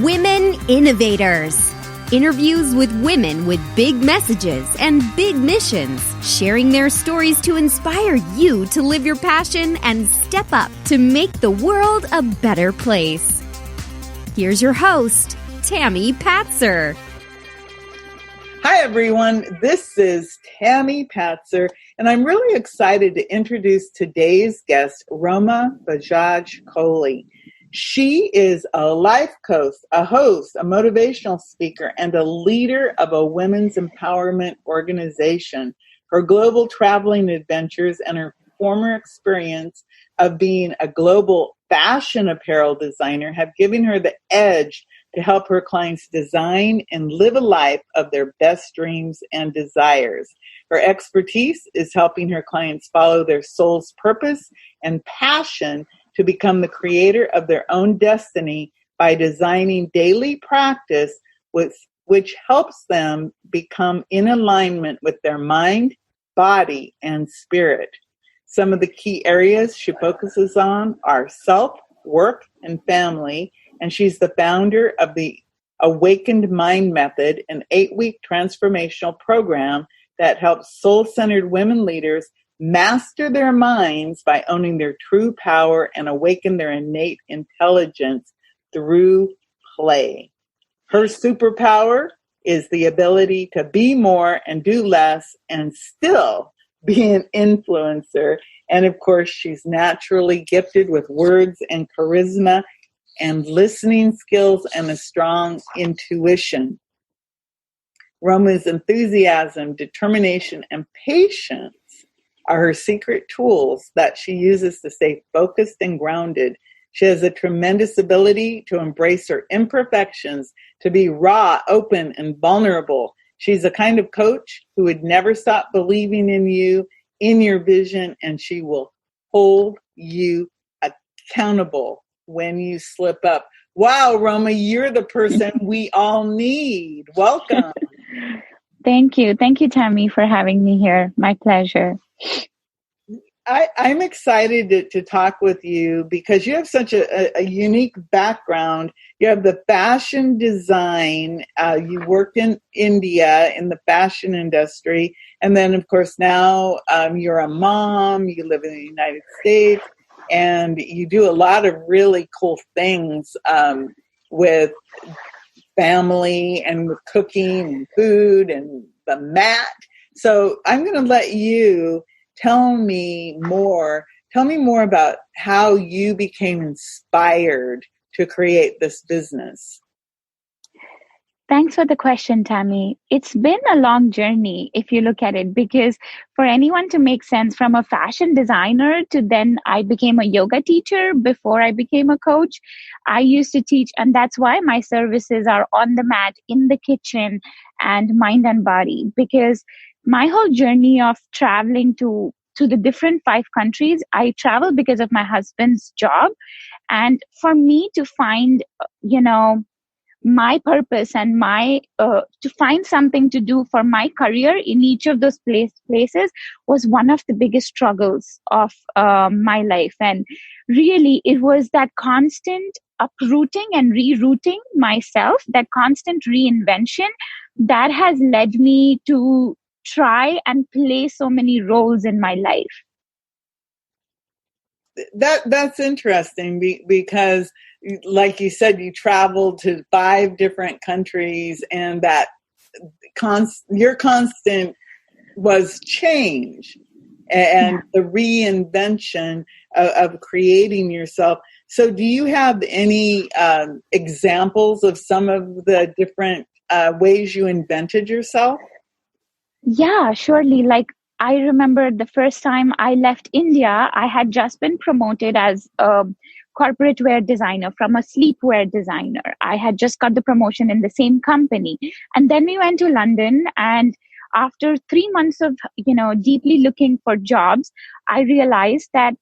Women Innovators. Interviews with women with big messages and big missions, sharing their stories to inspire you to live your passion and step up to make the world a better place. Here's your host, Tami Patzer. Hi, everyone. This is Tami Patzer, and I'm really excited to introduce today's guest, Roma Bajaj Kohli. She is a life coach, a host, a motivational speaker, and a leader of a women's empowerment organization. Her global traveling adventures and her former experience of being a global fashion apparel designer have given her the edge to help her clients design and live a life of their best dreams and desires. Her expertise is helping her clients follow their soul's purpose and passion to become the creator of their own destiny by designing daily practice which helps them become in alignment with their mind, body, and spirit. Some of the key areas she focuses on are self, work, and family, and she's the founder of the Awakened Mind Method, an 8-week transformational program that helps soul-centered women leaders master their minds by owning their true power and awaken their innate intelligence through play. Her superpower is the ability to be more and do less and still be an influencer. And of course, she's naturally gifted with words and charisma and listening skills and a strong intuition. Roma's enthusiasm, determination, and patience are her secret tools that she uses to stay focused and grounded. She has a tremendous ability to embrace her imperfections, to be raw, open, and vulnerable. She's a kind of coach who would never stop believing in you, in your vision, and she will hold you accountable when you slip up. Wow, Roma, you're the person we all need. Welcome. Thank you. Thank you, Tami, for having me here. My pleasure. I'm excited to talk with you because you have such a unique background. You have the fashion design. You worked in India in the fashion industry. And then, of course, now you're a mom. You live in the United States. And you do a lot of really cool things with family and with cooking and food and the mat. So I'm going to let you tell me more about how you became inspired to create this business. Thanks for the question, Tami. It's been a long journey, if you look at it, because for anyone to make sense from a fashion designer to then I became a yoga teacher before I became a coach. I used to teach, and that's why my services are on the mat, in the kitchen, and mind and body, because my whole journey of traveling to the different 5 countries, I travel because of my husband's job. And for me to find, my purpose and to find something to do for my career in each of those places was one of the biggest struggles of my life. And really, it was that constant uprooting and rerouting myself, that constant reinvention that has led me to try and play so many roles in my life. That's interesting because, like you said, you traveled to 5 different countries, and that your constant was change and the reinvention of creating yourself. So do you have any examples of some of the different ways you invented yourself? Yeah, surely. Like, I remember the first time I left India, I had just been promoted as a corporate wear designer from a sleepwear designer. I had just got the promotion in the same company. And then we went to London, and after 3 months of, deeply looking for jobs, I realized that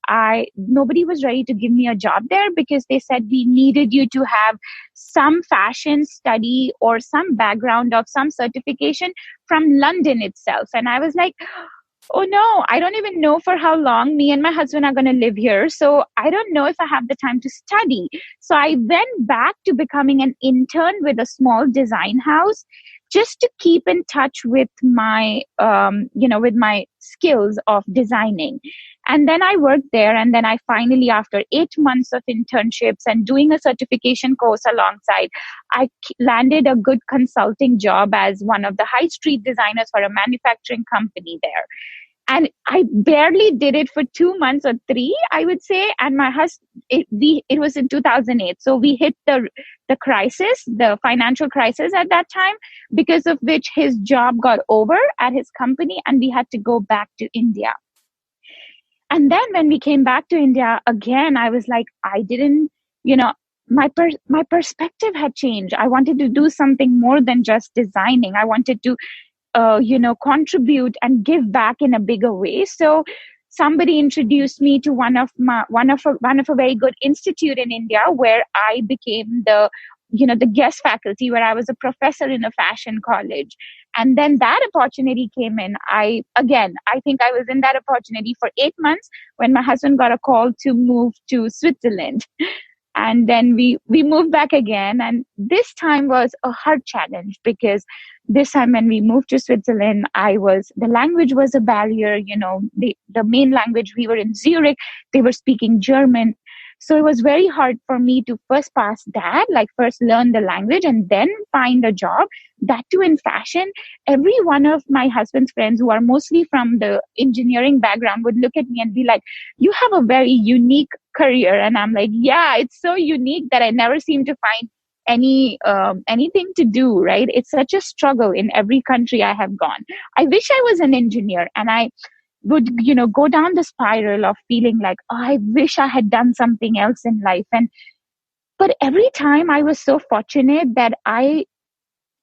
nobody was ready to give me a job there because they said we needed you to have some fashion study or some background of some certification from London itself. And I was like, oh no, I don't even know for how long me and my husband are going to live here. So I don't know if I have the time to study. So I went back to becoming an intern with a small design house just to keep in touch with my, with my skills of designing. And then I worked there. And then I finally, after 8 months of internships and doing a certification course alongside, I landed a good consulting job as one of the high street designers for a manufacturing company there. And I barely did it for 2 months or three, I would say. And my husband, it was in 2008. So we hit the crisis, the financial crisis at that time, because of which his job got over at his company and we had to go back to India. And then when we came back to India again, I was like, I didn't, my perspective had changed. I wanted to do something more than just designing. I wanted to contribute and give back in a bigger way. So somebody introduced me to one of a very good institute in India where I became the guest faculty, where I was a professor in a fashion college. And then that opportunity came in. I think I was in that opportunity for 8 months when my husband got a call to move to Switzerland. And then we moved back again. And this time was a hard challenge because this time when we moved to Switzerland, the language was a barrier. The main language, we were in Zurich, they were speaking German. So it was very hard for me to first pass that, like first learn the language and then find a job, that too in fashion. Every one of my husband's friends who are mostly from the engineering background would look at me and be like, you have a very unique career. And I'm like, yeah, it's so unique that I never seem to find anything to do, right? It's such a struggle in every country I have gone. I wish I was an engineer and I would, go down the spiral of feeling like, oh, I wish I had done something else in life. But every time I was so fortunate that I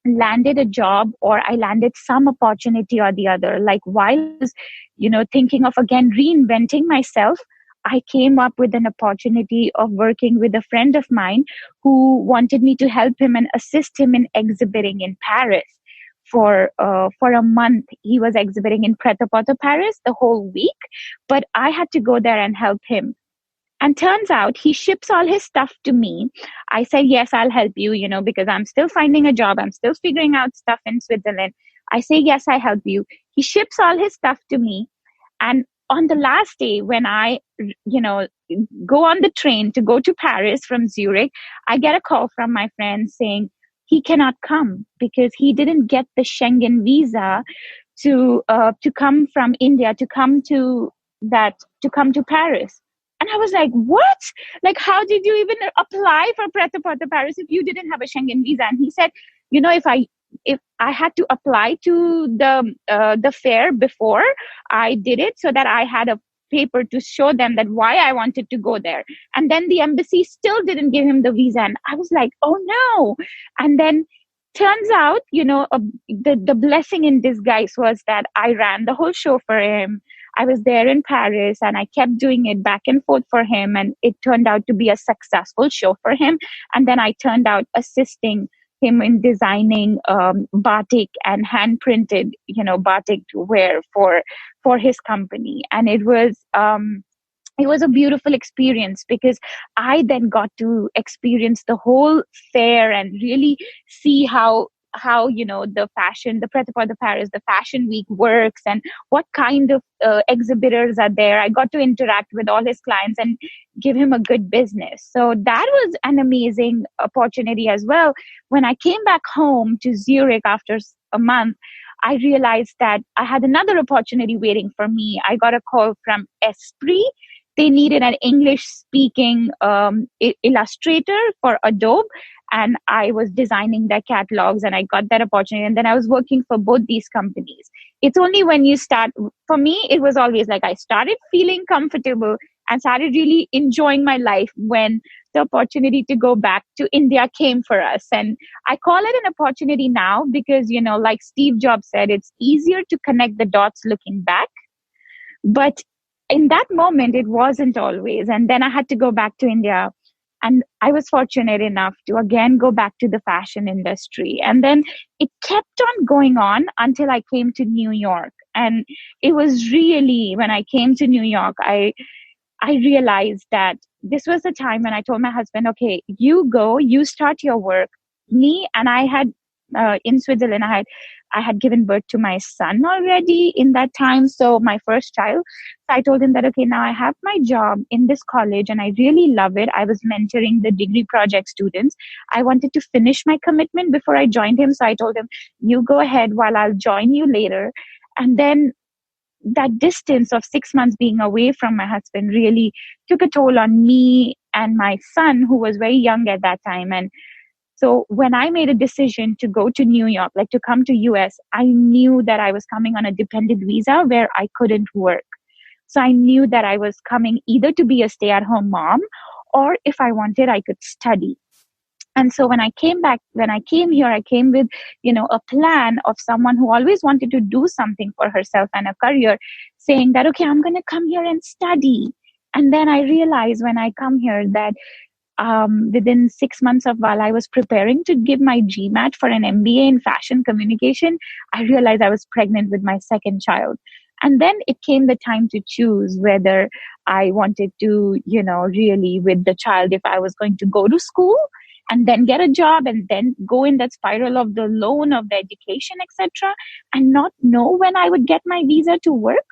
landed a job or I landed some opportunity or the other. Like while I was, thinking of again reinventing myself, I came up with an opportunity of working with a friend of mine who wanted me to help him and assist him in exhibiting in Paris. For a month, he was exhibiting in Pret-a-Porter Paris the whole week, but I had to go there and help him. And turns out he ships all his stuff to me. I said, yes, I'll help you, because I'm still finding a job. I'm still figuring out stuff in Switzerland. I say, yes, I help you. He ships all his stuff to me. And on the last day, when I, go on the train to go to Paris from Zurich, I get a call from my friend saying, he cannot come because he didn't get the Schengen visa to come from India to come to Paris. And I was like, what? Like, how did you even apply for Pret-a-Porter Paris if you didn't have a Schengen visa? And he said, if I had to apply to the fair before I did it, so that I had a paper to show them that why I wanted to go there. And then the embassy still didn't give him the visa. And I was like, oh no. And then turns out, the blessing in disguise was that I ran the whole show for him. I was there in Paris and I kept doing it back and forth for him. And it turned out to be a successful show for him. And then I turned out assisting him in designing batik and hand printed, batik wear for his company. And it was a beautiful experience because I then got to experience the whole fair and really see how the Pret-a-Porter Paris, the fashion week works and what kind of exhibitors are there. I got to interact with all his clients and give him a good business. So that was an amazing opportunity as well. When I came back home to Zurich after a month, I realized that I had another opportunity waiting for me. I got a call from Esprit. They needed an English-speaking illustrator for Adobe, and I was designing their catalogs, and I got that opportunity. And then I was working for both these companies. It's only when you start, for me, it was always like I started feeling comfortable and started really enjoying my life when the opportunity to go back to India came for us. And I call it an opportunity now because, like Steve Jobs said, it's easier to connect the dots looking back. But in that moment, it wasn't always. And then I had to go back to India. And I was fortunate enough to again go back to the fashion industry. And then it kept on going on until I came to New York. And it was really, when I came to New York, I realized that this was the time when I told my husband, okay, you go, you start your work. Me, and I had in Switzerland, I had given birth to my son already in that time. So my first child. So I told him that, okay, now I have my job in this college and I really love it. I was mentoring the degree project students. I wanted to finish my commitment before I joined him. So I told him, you go ahead while I'll join you later. And then that distance of 6 months being away from my husband really took a toll on me and my son, who was very young at that time. And so when I made a decision to go to New York, like to come to US, I knew that I was coming on a dependent visa where I couldn't work. So I knew that I was coming either to be a stay-at-home mom, or if I wanted, I could study. And so when I came here, I came with, a plan of someone who always wanted to do something for herself and a career, saying that, okay, I'm going to come here and study. And then I realized when I come here that within 6 months of while I was preparing to give my GMAT for an MBA in fashion communication, I realized I was pregnant with my second child. And then it came the time to choose whether I wanted to, really with the child, if I was going to go to school and then get a job and then go in that spiral of the loan of the education, etc., and not know when I would get my visa to work,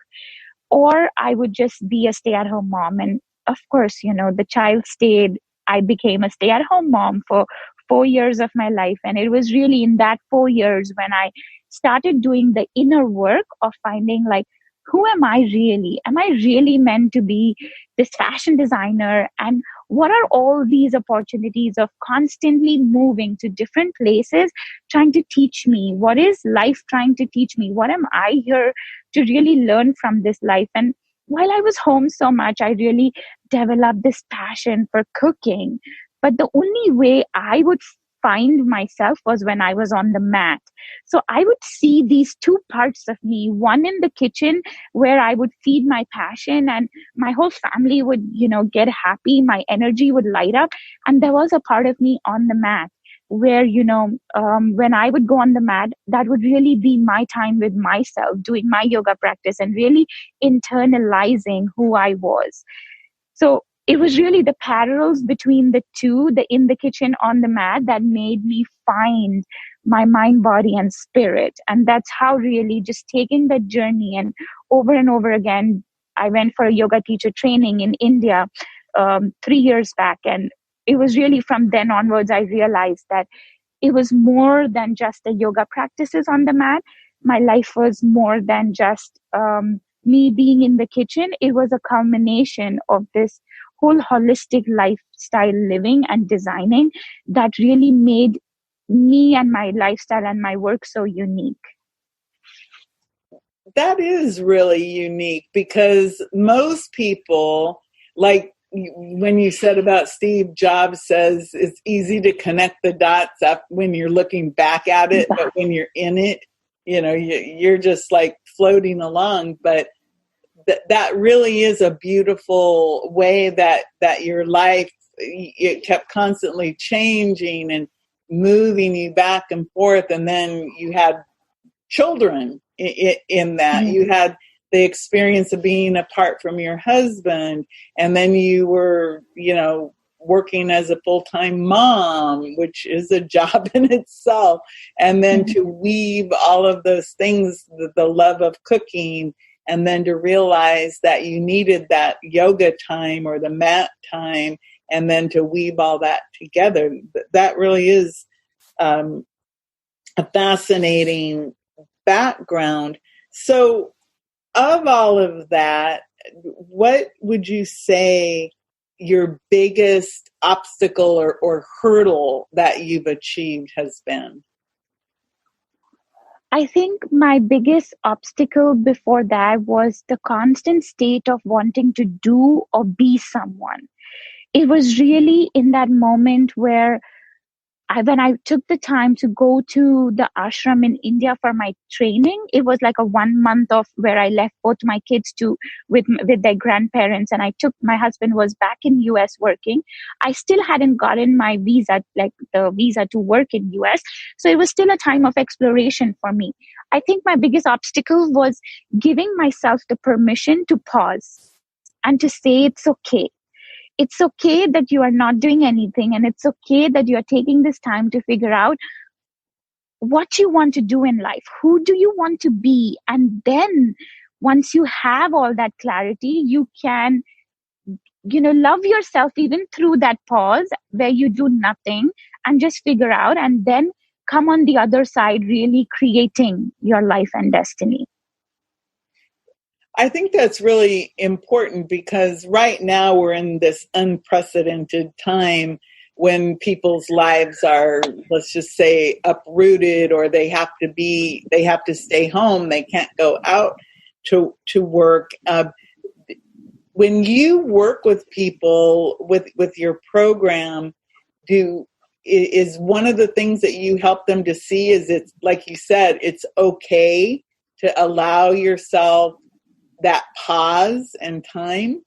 or I would just be a stay-at-home mom. And of course, the child stayed. I became a stay-at-home mom for 4 years of my life. And it was really in that 4 years when I started doing the inner work of finding, like, who am I really? Am I really meant to be this fashion designer? And what are all these opportunities of constantly moving to different places trying to teach me? What is life trying to teach me? What am I here to really learn from this life? And while I was home so much, I really developed this passion for cooking. But the only way I would find myself was when I was on the mat. So I would see these two parts of me, one in the kitchen where I would feed my passion and my whole family would, get happy. My energy would light up. And there was a part of me on the mat where, when I would go on the mat, that would really be my time with myself, doing my yoga practice and really internalizing who I was. So it was really the parallels between the two, the in the kitchen, on the mat, that made me find my mind, body, and spirit. And that's how really just taking that journey and over again, I went for a yoga teacher training in India 3 years back. And it was really from then onwards, I realized that it was more than just the yoga practices on the mat. My life was more than just me being in the kitchen. It was a culmination of this whole holistic lifestyle living and designing that really made me and my lifestyle and my work so unique. That is really unique, because most people, like when you said about Steve Jobs, says it's easy to connect the dots up when you're looking back at it, but when you're in it, you're just like floating along. But that really is a beautiful way that your life, it kept constantly changing and moving you back and forth. And then you had children in that. You had the experience of being apart from your husband, and then you were, working as a full-time mom, which is a job in itself. And then to weave all of those things, the love of cooking, and then to realize that you needed that yoga time or the mat time, and then to weave all that together. That really is a fascinating background. So of all of that, what would you say your biggest obstacle or hurdle that you've achieved has been? I think my biggest obstacle before that was the constant state of wanting to do or be someone. It was really in that moment where when I took the time to go to the ashram in India for my training, it was like a 1 month of where I left both my kids to with their grandparents, and my husband was back in US working. I still hadn't gotten my visa, like the visa to work in US. So it was still a time of exploration for me. I think my biggest obstacle was giving myself the permission to pause and to say it's okay. It's okay that you are not doing anything, and it's okay that you are taking this time to figure out what you want to do in life. Who do you want to be? And then once you have all that clarity, you can, love yourself even through that pause where you do nothing and just figure out, and then come on the other side really creating your life and destiny. I think that's really important because right now we're in this unprecedented time when people's lives are, let's just say, uprooted, or they have to stay home. They can't go out to work. When you work with people with your program, is one of the things that you help them to see is it's, like you said, it's okay to allow yourself that pause and time?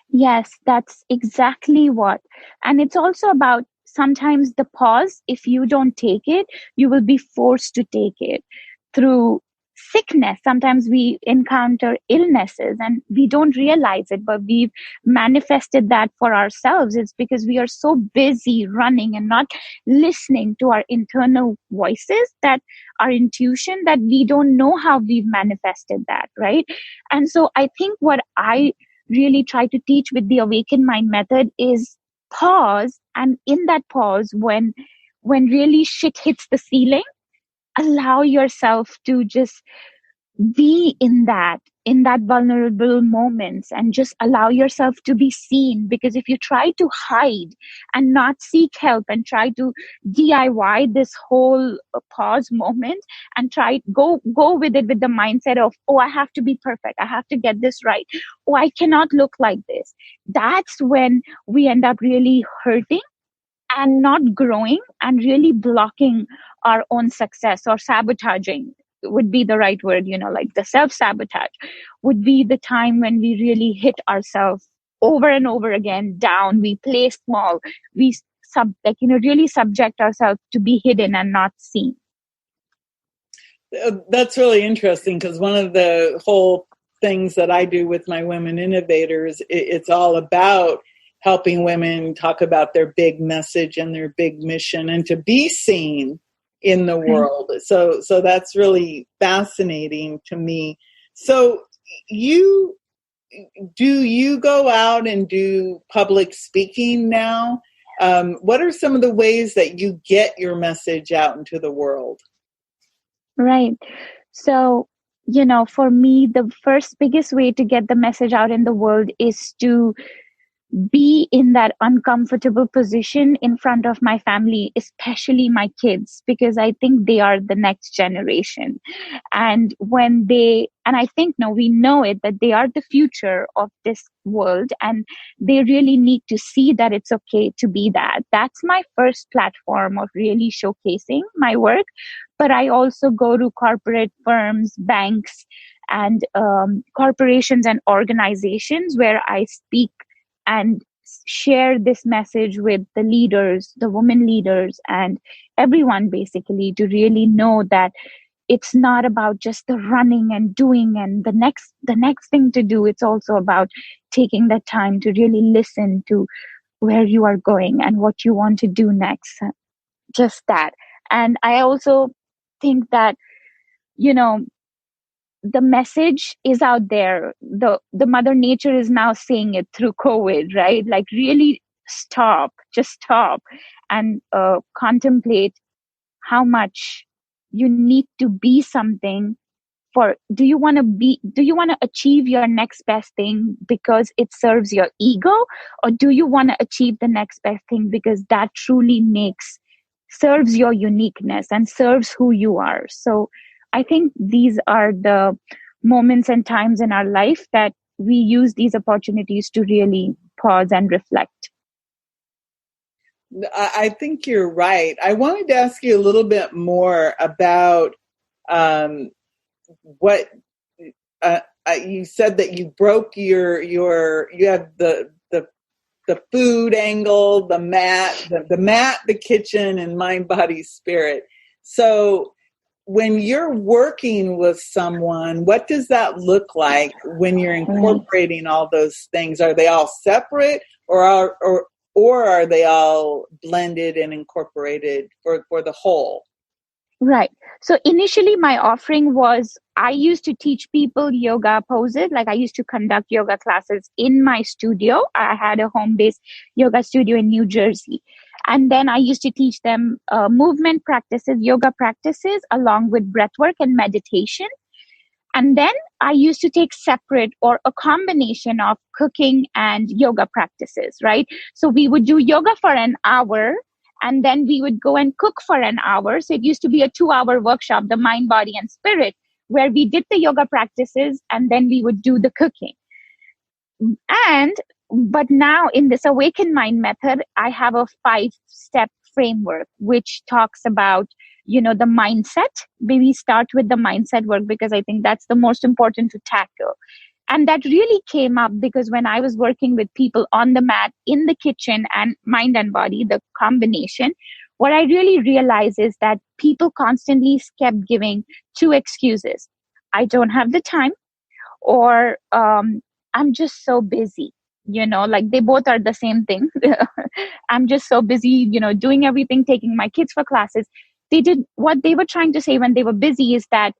Yes, that's exactly what. And it's also about sometimes the pause, if you don't take it, you will be forced to take it through sickness. Sometimes we encounter illnesses and we don't realize it, but we've manifested that for ourselves. It's because we are so busy running and not listening to our internal voices, that our intuition, that we don't know how we've manifested that, right? And so I think what I really try to teach with the Awaken Mind method is pause. And in that pause, when really shit hits the ceiling, allow yourself to just be in that vulnerable moments, and just allow yourself to be seen. Because if you try to hide and not seek help and try to DIY this whole pause moment and go with it with the mindset of, oh, I have to be perfect, I have to get this right, oh, I cannot look like this, that's when we end up really hurting and not growing and really blocking our own success, or sabotaging would be the right word, like the self-sabotage would be the time when we really hit ourselves over and over again down. We play small, we really subject ourselves to be hidden and not seen. That's really interesting, because one of the whole things that I do with my Women Innovators, it's all about helping women talk about their big message and their big mission and to be seen in the world. So that's really fascinating to me. So you go out and do public speaking now? What are some of the ways that you get your message out into the world? Right. So, for me, the first biggest way to get the message out in the world is to be in that uncomfortable position in front of my family, especially my kids, because I think they are the next generation. And I think, no, we know it, that they are the future of this world, and they really need to see that it's okay to be that. That's my first platform of really showcasing my work. But I also go to corporate firms, banks, and corporations and organizations where I speak and share this message with the leaders, the women leaders, and everyone, basically, to really know that it's not about just the running and doing and the next thing to do. It's also about taking the time to really listen to where you are going and what you want to do next. Just that. And I also think that, the message is out there. The Mother Nature is now saying it through COVID, right? Like, really just stop and contemplate how much you need to be something for. Do you want to achieve your next best thing because it serves your ego, or do you want to achieve the next best thing because that truly serves your uniqueness and serves who you are? So I think these are the moments and times in our life that we use these opportunities to really pause and reflect. I think you're right. I wanted to ask you a little bit more about what you said that you broke you have the food angle, the mat, the kitchen, and mind, body, spirit. So when you're working with someone, what does that look like when you're incorporating all those things? Are they all separate, or are they all blended and incorporated for the whole? Right. So initially my offering was I used to teach people yoga poses. Like I used to conduct yoga classes in my studio. I had a home-based yoga studio in New Jersey. And then I used to teach them movement practices, yoga practices, along with breathwork and meditation. And then I used to take separate or a combination of cooking and yoga practices, right? So we would do yoga for an hour and then we would go and cook for an hour. So it used to be a 2-hour workshop, the mind, body, and spirit, where we did the yoga practices and then we would do the cooking. But now in this Awaken Mind method, I have a 5-step framework, which talks about, the mindset. Maybe start with the mindset work because I think that's the most important to tackle. And that really came up because when I was working with people on the mat, in the kitchen, and mind and body, the combination, what I really realized is that people constantly kept giving 2 excuses. I don't have the time, or I'm just so busy. Like they both are the same thing. I'm just so busy, doing everything, taking my kids for classes. What they were trying to say when they were busy is that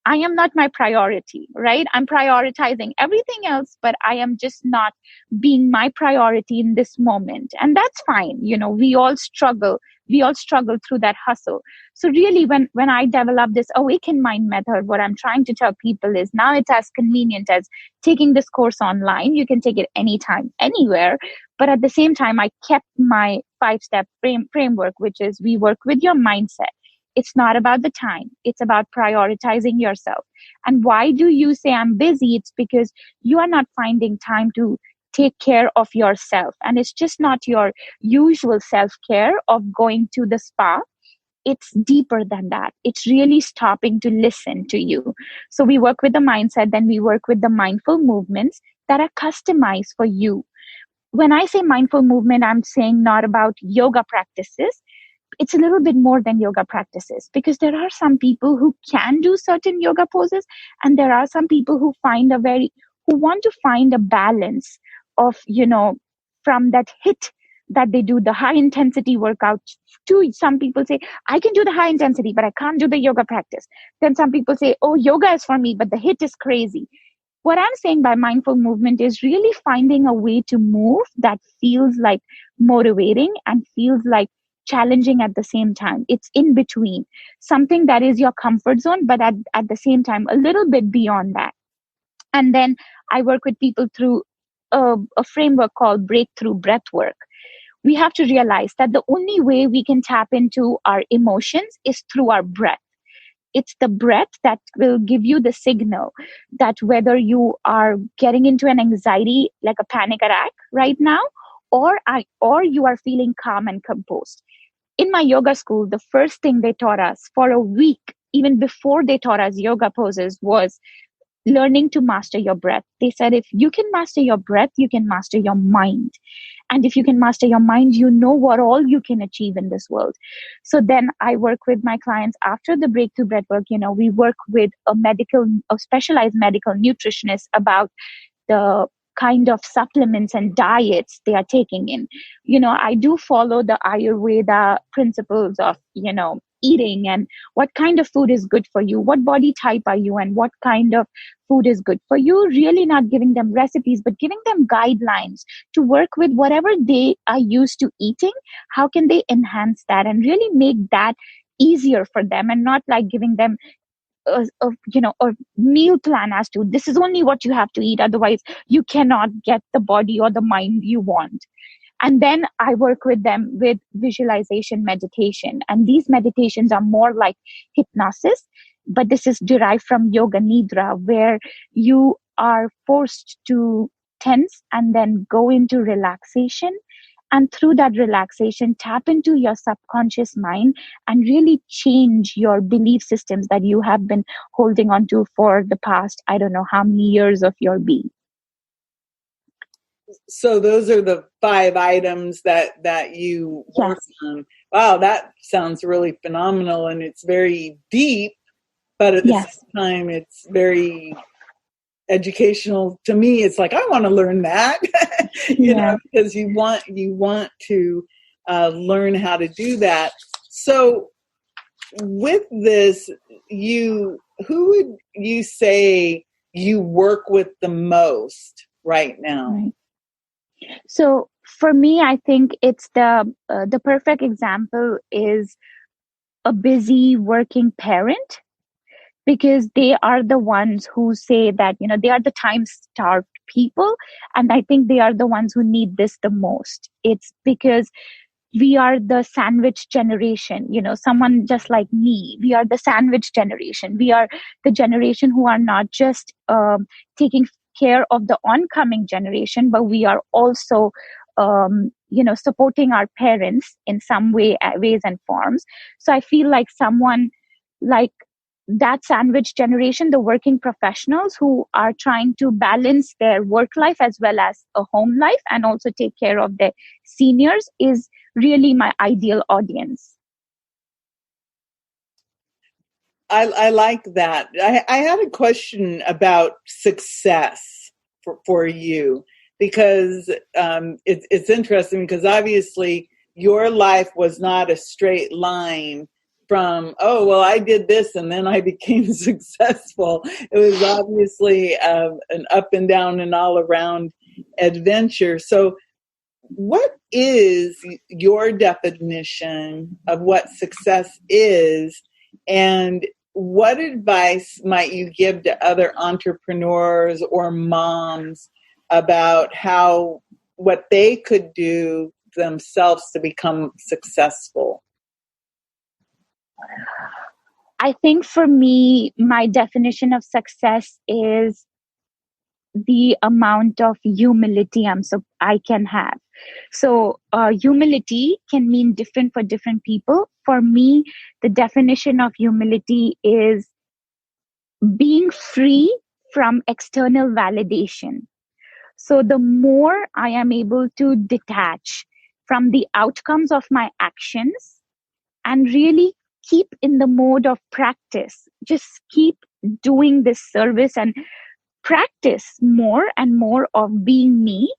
I am not my priority, right? I'm prioritizing everything else, but I am just not being my priority in this moment. And that's fine. We all struggle. We all struggle through that hustle. So really, when I developed this Awaken Mind method, what I'm trying to tell people is now it's as convenient as taking this course online. You can take it anytime, anywhere. But at the same time, I kept my 5-step framework, which is we work with your mindset. It's not about the time. It's about prioritizing yourself. And why do you say I'm busy? It's because you are not finding time to take care of yourself. And it's just not your usual self-care of going to the spa. It's deeper than that. It's really stopping to listen to you. So we work with the mindset, then we work with the mindful movements that are customized for you. When I say mindful movement, I'm saying not about yoga practices. It's a little bit more than yoga practices because there are some people who can do certain yoga poses and there are some people who want to find a balance of, from that hit that they do the high intensity workout to some people say, I can do the high intensity, but I can't do the yoga practice. Then some people say, oh, yoga is for me, but the hit is crazy. What I'm saying by mindful movement is really finding a way to move that feels like motivating and feels like challenging at the same time. It's in between, something that is your comfort zone, but at the same time, a little bit beyond that. And then I work with people through a framework called breakthrough breath work. We have to realize that the only way we can tap into our emotions is through our breath. It's the breath that will give you the signal that whether you are getting into an anxiety, like a panic attack right now, or you are feeling calm and composed. In my yoga school, the first thing they taught us for a week, even before they taught us yoga poses, was learning to master your breath. They said, if you can master your breath, you can master your mind. And if you can master your mind, you know what all you can achieve in this world. So then I work with my clients after the breakthrough breath work. We work with a specialized medical nutritionist about the kind of supplements and diets they are taking in. I do follow the Ayurveda principles of, eating and what kind of food is good for you, what body type are you, and what kind of food is good for you. Really not giving them recipes, but giving them guidelines to work with whatever they are used to eating. How can they enhance that and really make that easier for them, and not like giving them a meal plan as to this is only what you have to eat, otherwise you cannot get the body or the mind you want. And then I work with them with visualization meditation, and these meditations are more like hypnosis, but this is derived from yoga nidra, where you are forced to tense and then go into relaxation And through that relaxation, tap into your subconscious mind and really change your belief systems that you have been holding on to for the past, I don't know how many years of your being. So those are the 5 items that you work on. Wow, that sounds really phenomenal, and it's very deep, but at the same time, it's very educational. To me, it's like, I want to learn that, you know, because you want to learn how to do that. So with this, who would you say you work with the most right now? Right. So for me, I think it's the perfect example is a busy working parent, because they are the ones who say that, you know, they are the time-starved people. And I think they are the ones who need this the most. It's because we are the sandwich generation, you know, someone just like me. We are the sandwich generation. We are the generation who are not just taking care of the oncoming generation, but we are also, you know, supporting our parents in some ways and forms. So I feel like someone like that sandwich generation, the working professionals who are trying to balance their work life as well as a home life and also take care of their seniors, is really my ideal audience. I like that. I had a question about success for you, because it's interesting, because obviously your life was not a straight line from, oh, well, I did this and then I became successful. It was obviously an up and down and all around adventure. So what is your definition of what success is, and what advice might you give to other entrepreneurs or moms about what they could do themselves to become successful? I think for me, my definition of success is the amount of humility I can have. So humility can mean different for different people. For me, the definition of humility is being free from external validation. So the more I am able to detach from the outcomes of my actions and really keep in the mode of practice, just keep doing this service and practice more and more of being me,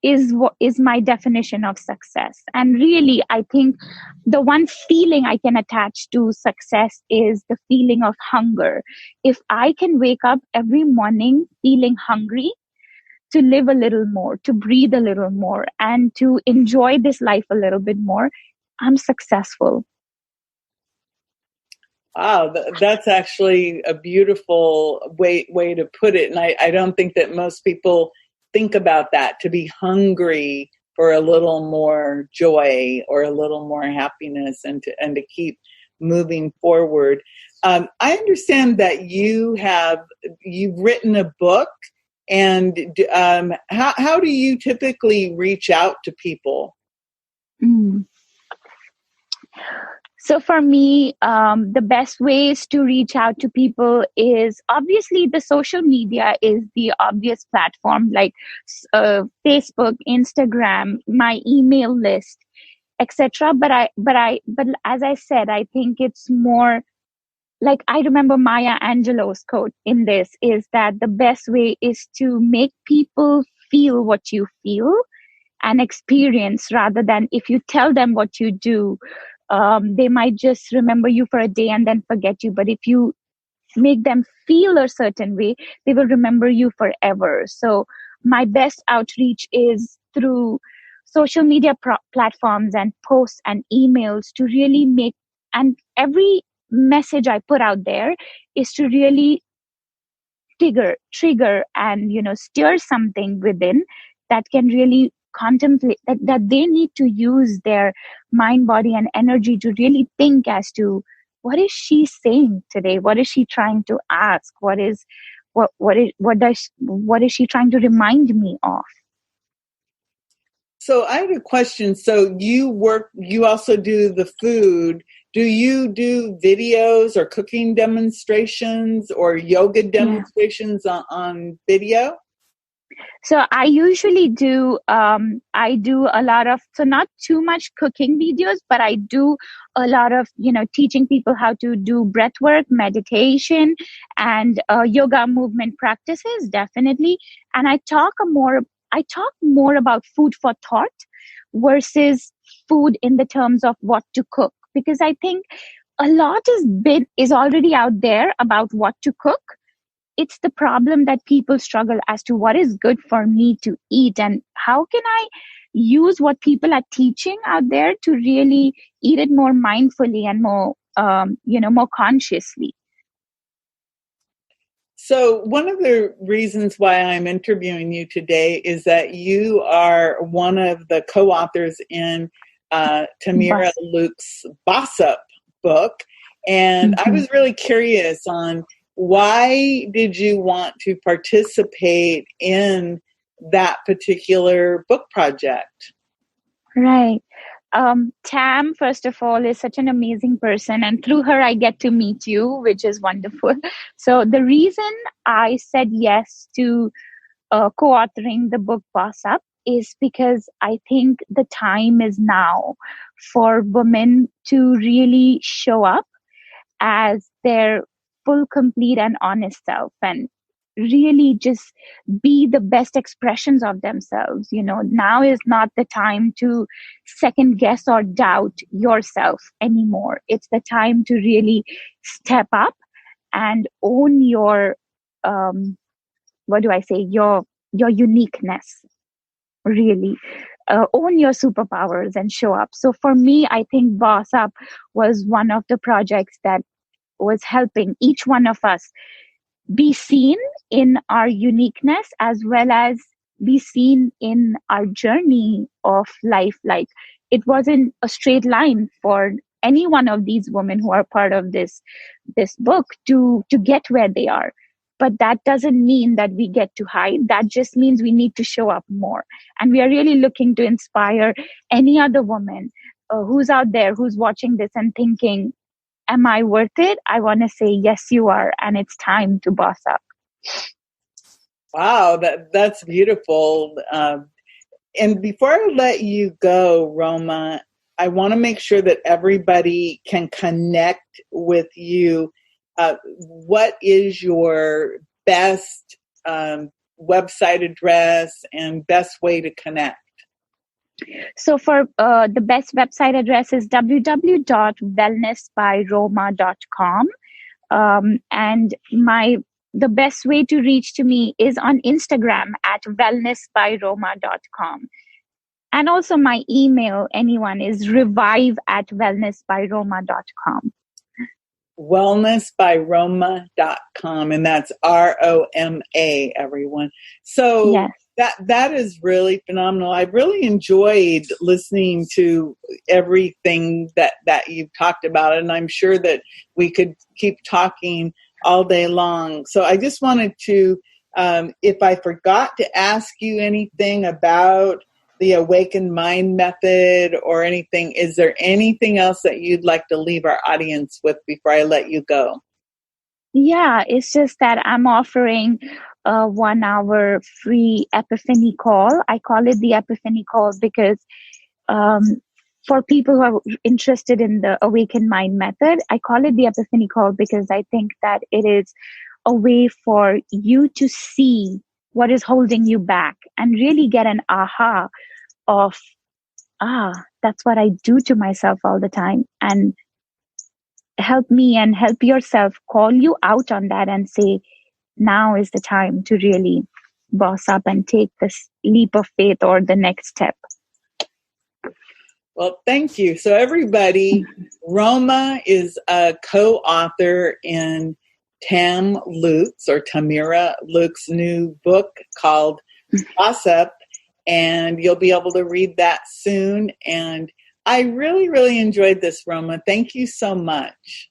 is what is my definition of success. And really, I think the one feeling I can attach to success is the feeling of hunger. If I can wake up every morning feeling hungry to live a little more, to breathe a little more, and to enjoy this life a little bit more, I'm successful. Wow, that's actually a beautiful way to put it. And I don't think that most people think about that, to be hungry for a little more joy or a little more happiness, and to keep moving forward. I understand that you've written a book, and how do you typically reach out to people? So for me, the best ways to reach out to people is obviously the social media is the obvious platform, like Facebook, Instagram, my email list, etc. But as I said, I think it's more like, I remember Maya Angelou's quote in this is that the best way is to make people feel what you feel and experience, rather than if you tell them what you do, they might just remember you for a day and then forget you. But if you make them feel a certain way, they will remember you forever. So my best outreach is through social media platforms and posts and emails, to really make, and every message I put out there is to really trigger and, you know, stir something within that can really contemplate that they need to use their mind, body, and energy to really think as to, what is she saying today? What is she trying to ask? What is she trying to remind me of? So I have a question. So you also do the food. Do you do videos or cooking demonstrations or yoga demonstrations on video? So I usually I do a lot of, so not too much cooking videos, but I do a lot of, teaching people how to do breath work, meditation, and yoga movement practices, definitely. And I talk more about food for thought versus food in the terms of what to cook, because I think a lot is already out there about what to cook. It's the problem that people struggle as to what is good for me to eat and how can I use what people are teaching out there to really eat it more mindfully and more more consciously. So one of the reasons why I'm interviewing you today is that you are one of the co-authors in Tam Luc's BossUp book. And I was really curious on why did you want to participate in that particular book project? Right. Tam, first of all, is such an amazing person, and through her, I get to meet you, which is wonderful. So the reason I said yes to co-authoring the book BossUp is because I think the time is now for women to really show up as their full, complete, and honest self, and really just be the best expressions of themselves. Now is not the time to second guess or doubt yourself anymore. It's the time to really step up and own your your uniqueness, really. Own your superpowers and show up. So for me, I think BossUp was one of the projects that was helping each one of us be seen in our uniqueness as well as be seen in our journey of life. Like, it wasn't a straight line for any one of these women who are part of this book to get where they are. But that doesn't mean that we get to hide. That just means we need to show up more. And we are really looking to inspire any other woman who's out there, who's watching this and thinking, am I worth it? I want to say, yes, you are. And it's time to boss up. Wow, that's beautiful. And before I let you go, Roma, I want to make sure that everybody can connect with you. What is your best website address and best way to connect? So for the best website address is www.wellnessbyroma.com. And the best way to reach to me is on Instagram at wellnessbyroma.com. And also my email, anyone, is revive@wellnessbyroma.com. Wellnessbyroma.com, and that's ROMA, everyone. So yes. That is really phenomenal. I've really enjoyed listening to everything that you've talked about, and I'm sure that we could keep talking all day long. So I just wanted to, if I forgot to ask you anything about the Awakened Mind method or anything, is there anything else that you'd like to leave our audience with before I let you go? Yeah, it's just that I'm offering a 1-hour free epiphany call. I call it the epiphany call because for people who are interested in the Awakened Mind method, I call it the epiphany call because I think that it is a way for you to see what is holding you back and really get an aha of, that's what I do to myself all the time, and help me and help yourself, call you out on that and say, now is the time to really boss up and take this leap of faith or the next step. Well, thank you. So everybody, Roma is a co-author in Tam Luc's or Tamira Luc's new book called BossUp, and you'll be able to read that soon. And I really, really enjoyed this, Roma. Thank you so much.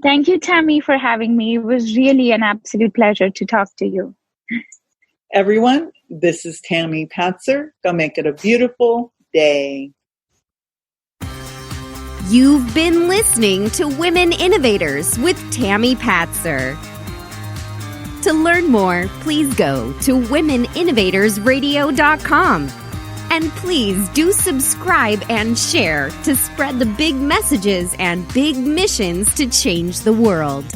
Thank you, Tami, for having me. It was really an absolute pleasure to talk to you. Everyone, This is Tami Patzer. Go make it a beautiful day. You've been listening to Women Innovators with Tami Patzer. To learn more, please go to womeninnovatorsradio.com. And please do subscribe and share to spread the big messages and big missions to change the world.